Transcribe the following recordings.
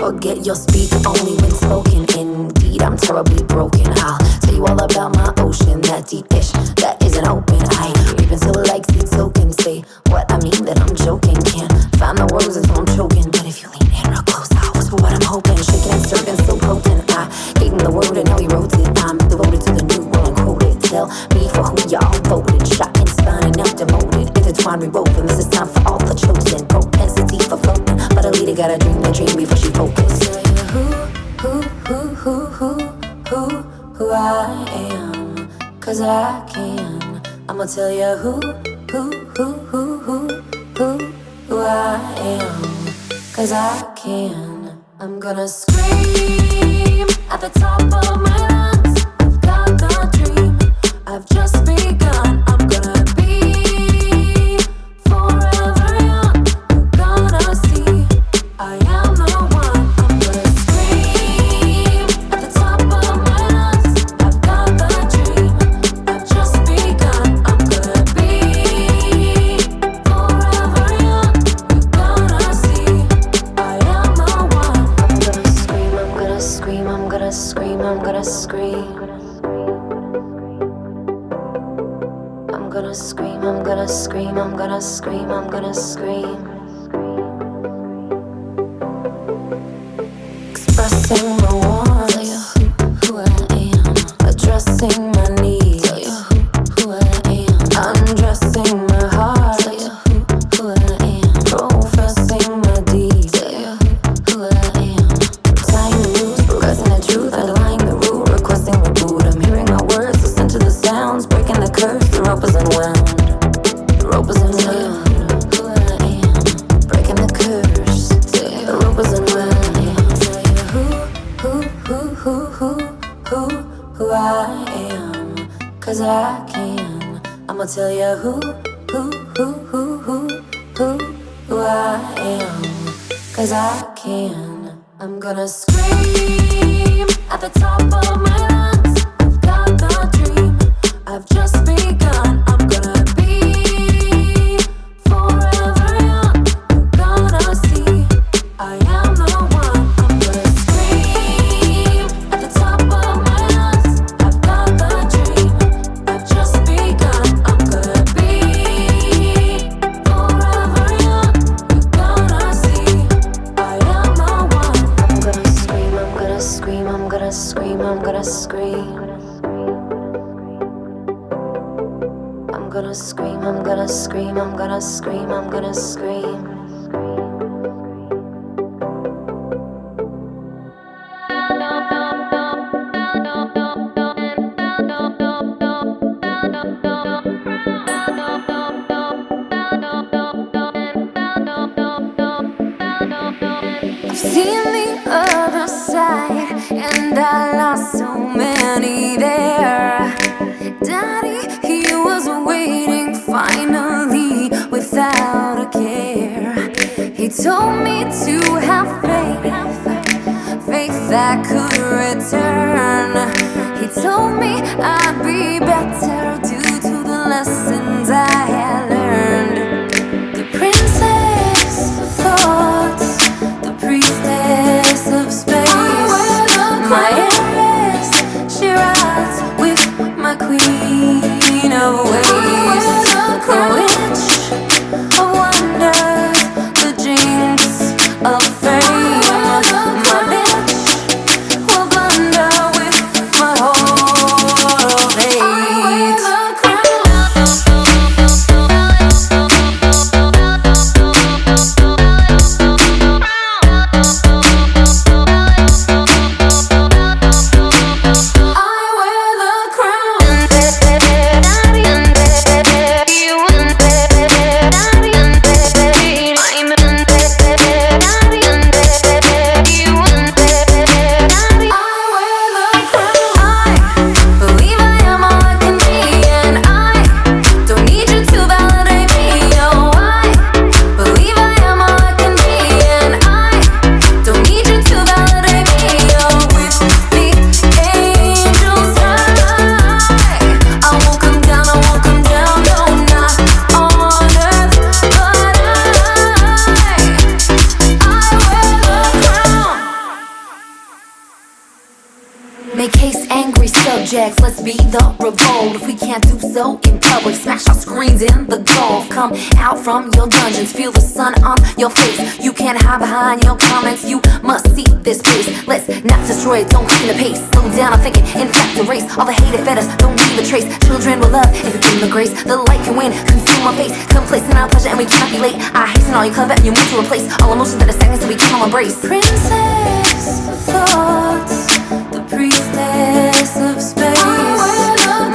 Forget your speak only when spoken. Indeed, I'm terribly broken. I'll tell you all about my ocean, that deep dish that isn't open. I reap until it likes its token. Say what I mean, that I'm joking. Can't find the words until I'm choking. But if you lean in real close, I'll whisper what I'm hoping. Shaking and stirring, so potent. I gave him the word and now he wrote it. I'm devoted to the new world and quoted. Tell me for who y'all voted. Shot in spine and now demoted. Intertwined, rewoven. This is time for all the chosen. Propensity for floating, but a leader gotta dream the dream before she focus. Who I am, 'cause I can. I'ma tell you who I am, 'cause I can. I'm gonna scream at the top of my lungs. I've got the dream, I've just begun. I'm gonna be forever young. You're gonna see I am the one. I'm gonna scream at the top of my lungs. I've got the dream, I've just begun. I'm gonna be forever young. You're gonna see I am the one. I'm gonna scream, I'm gonna scream, I'm gonna scream, I'm gonna scream. I'm gonna scream, I'm gonna scream, I'm gonna scream, I'm gonna scream. Expressing my wants, tell you who I am. Addressing my needs, tell you who I am. Undressing my heart, tell you who I am. Professing my deeds, tell you who I am. Tying the news, progressing the truth, underlying the rule, requesting reboot. I'm hearing my words, listen to the sounds, breaking the curse. The rope is unwound, the rope is unwound. Who I am, breaking the curse. The rope is unwound. Who I am, 'cause I can. I'ma tell you who I am, 'cause I can. I'm gonna scream at the top of my lungs. I've got the dream, I've just begun. I'm gonna be forever young. You're gonna see I am the one. I'm gonna scream at the top of my lungs. I've got the dream, I've just begun. I'm gonna be forever young. You're gonna see I am the one. I'm gonna scream, I'm gonna scream, I'm gonna scream, I'm gonna scream. I'm gonna scream, I'm gonna scream, I'm gonna scream, I'm gonna scream. I've seen the other side, and I lost so many there. Daddy, he was waiting finally without a care. He told me to have faith, faith that could return. He told me I'd be better due to the lessons I had learned. The princess of thoughts, the priestess of space, my heiress, she rides with my queen of ways. The witch of wonders, the jinx of fame. My bitch will blunder with my whole of hate. I wear the crown. Jacks, let's be the revolt. If we can't do so in public, smash our screens in the Gulf. Come out from your dungeons, feel the sun on your face. You can't hide behind your comments, you must see this place. Let's not destroy it, don't quicken the pace. Slow down, I'm thinking, in fact, erase all the hate it fed us, don't leave a trace. Children will love if you give them the grace. The light can win, consume our face. Complacent our pleasure and we cannot be late. I hasten all you clever and you move to replace all emotions that are stagnant so we can all embrace. Princess of thoughts, the priestess of space.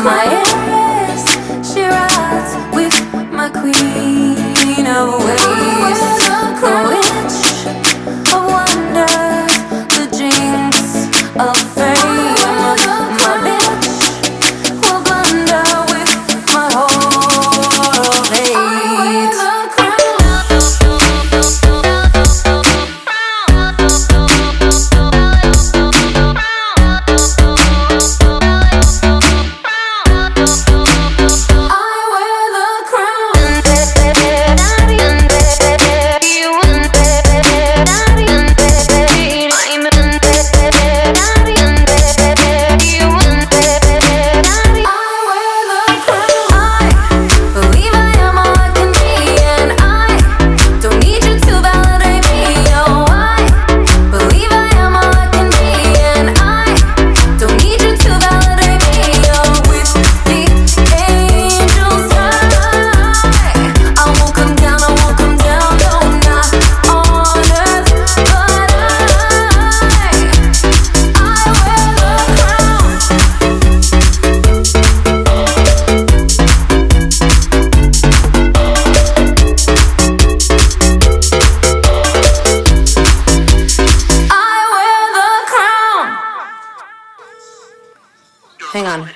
My heiress, she rides with my queen of waves. The witch of wonder, the jinx of fame. My bitch will blunder with my heart of hate. Hang on. With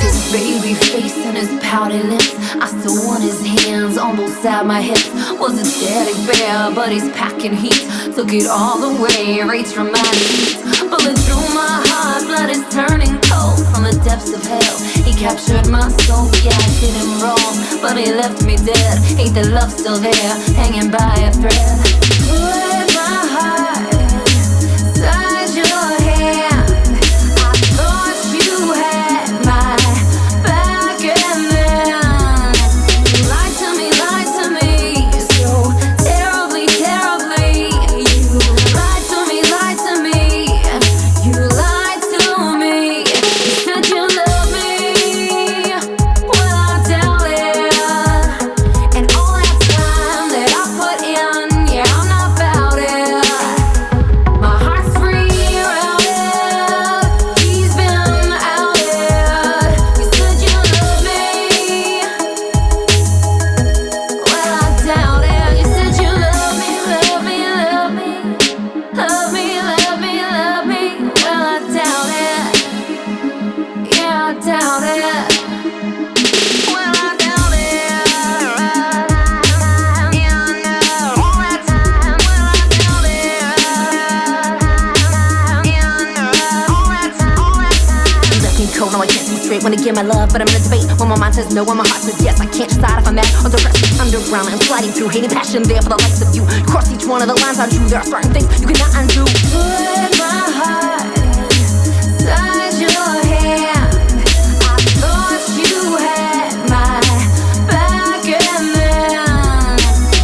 his baby face and his pouty lips, I still want his hands on both sides of my hips. Was a daddy bear, but he's packing heat. Took it all away, right from my knees. Bullet through my heart, blood is turning cold from the depths of hell. He captured my soul, yeah, I did him wrong, but he left me dead. Ain't the love still there, hanging by a thread? Put my heart inside your hand. I thought you had my back, and then you lied to me so terribly, terribly. You lied to me, you lied to me. You said you love me, well I doubt it. And all that time that I put in, yeah, I'm not about it. My heart's rerouted, he's been outed. You said you love me, well I doubt it. You said you love me, love me, love me, love me, love me, love me, well I doubt it. Yeah, I doubt it. Well, I doubt it. Yeah, I know. All that time. Well, I doubt it. Yeah, I know. All that time. You left me cold, now I can't see straight. Wanna give my love, but I'm in a debate. When my mind says no, when my heart says yes, I can't decide if I'm mad or depressed. Underground, I'm sliding through, hating passion there for the likes of you. Cross each one of the lines I drew. There are certain things you cannot undo. Put my heart inside your hand. I thought you had my back, and then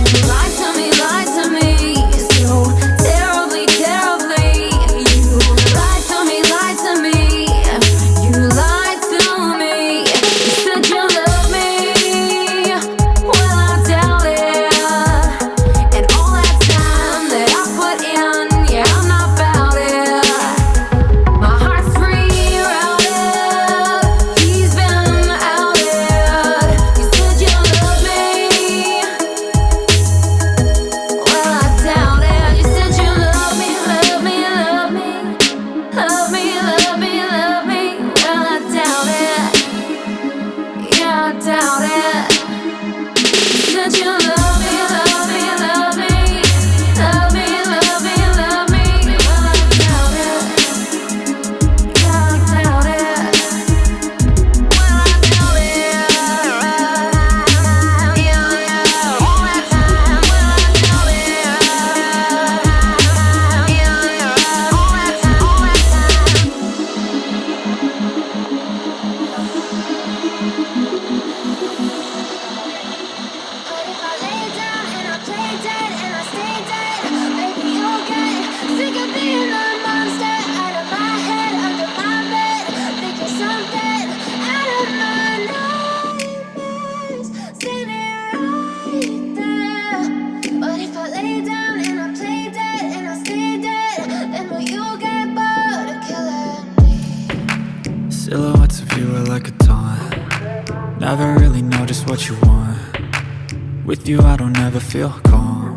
you lied to me so terribly, terribly. You lied to me, you lied to me. You said you love me, well I doubt it. And all that time that I put in, yeah, I'm not about Silhouettes of you are like a taunt. Never really know just what you want. With you I don't ever feel calm.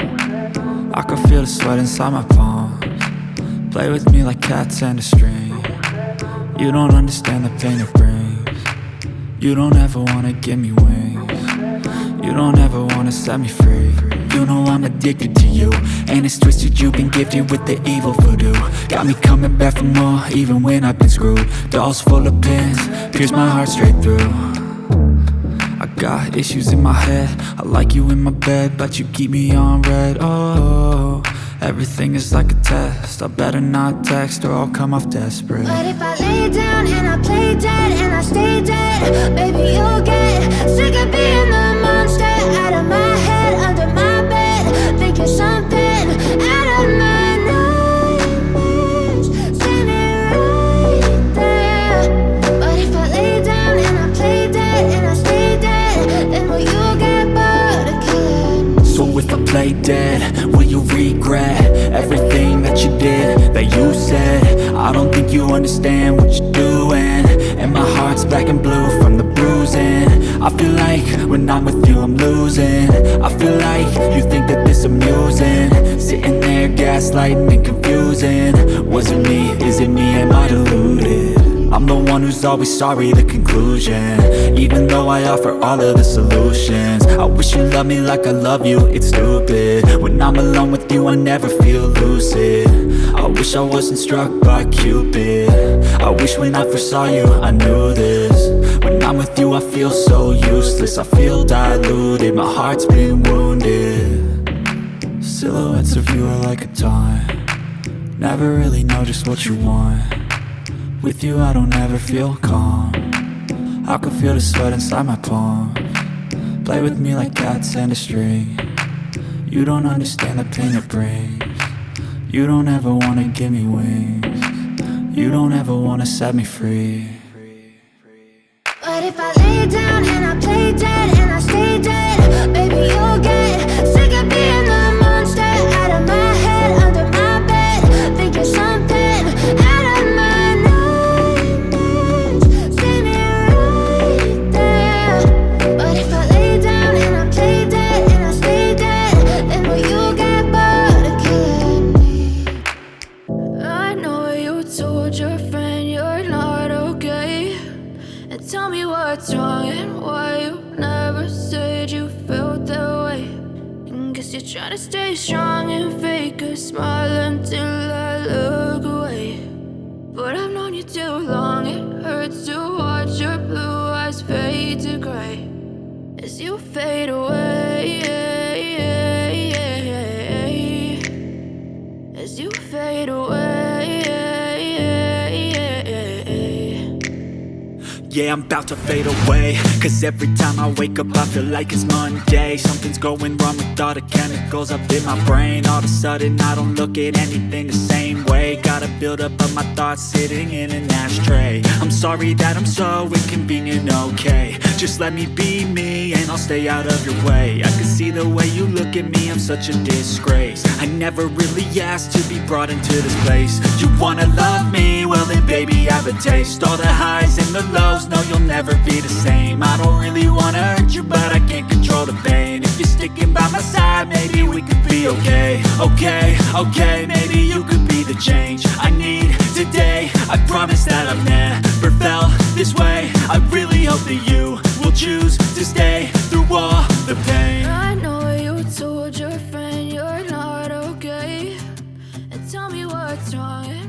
I can feel the sweat inside my palms. Play with me like cats and a string. You don't understand the pain it brings. You don't ever wanna give me wings. You don't ever wanna set me free. You know I'm addicted to you, and it's twisted, you've been gifted with the evil voodoo. Got me coming back for more, even when I've been screwed. Dolls full of pins, pierce my heart straight through. I got issues in my head, I like you in my bed, but you keep me on red. Oh, everything is like a test, I better not text or I'll come off desperate. But if I lay down and I play dead and I stay dead, baby you'll get sick of being the monster out of my head, under my bed, thinking something out of my nightmares, standing right there. But if I lay down and I play dead and I stay dead, then will you get bored of killing me? So if I play dead, will you regret everything that you did, that you said? I don't think you understand what you're doing, and my heart's black and blue from the bruising. I feel like when I'm with you I'm losing. I feel like you think that this amusing, sitting there gaslighting and confusing. Was it me? Is it me? Am I deluded? I'm the one who's always sorry, the conclusion, even though I offer all of the solutions. I wish you loved me like I love you, it's stupid. When I'm alone with you I never feel lucid. I wish I wasn't struck by Cupid. I wish when I first saw you I knew this. When I'm with you I feel so useless, I feel diluted, my heart's been wounded. Silhouettes of you are like a taunt. Never really know just what you want. With you I don't ever feel calm. I can feel the sweat inside my palms. Play with me like cats and a string. You don't understand the pain it brings. You don't ever wanna give me wings. You don't ever wanna set me free. But if I lay down and I play dead and I stay dead, baby you'll get sick of being the monster out of my head, under my bed, thinking something out of my nightmares, standing right there. But if I lay down and I play dead and I stay dead, then will you get bored of killing me? I know you told your friend you're not okay, and tell me what's wrong and why you never said you felt that way. And guess you're trying to stay strong and fake a smile until I look away. But I've known you too long, it hurts to watch your blue eyes fade to gray as you fade away, as you fade away. Yeah, I'm about to fade away, cause every time I wake up I feel like it's Monday. Something's going wrong with all the chemicals up in my brain. All of a sudden I don't look at anything the same way. Got a buildup of my thoughts sitting in an ashtray. I'm sorry that I'm so inconvenient, okay. Just let me be me and I'll stay out of your way. I can see the way you look at me, I'm such a disgrace. I never really asked to be brought into this place. You wanna love me? Well then baby I have a taste. All the highs and the lows, no you'll never be the same. I don't really wanna hurt you but I can't control the pain. If you're sticking by my side maybe we could be okay. Okay, maybe you could be the change I need today. I promise that I've never felt this way. I really hope that you will choose to stay through all the pain. I know you told your friend you're not okay, and tell me what's wrong.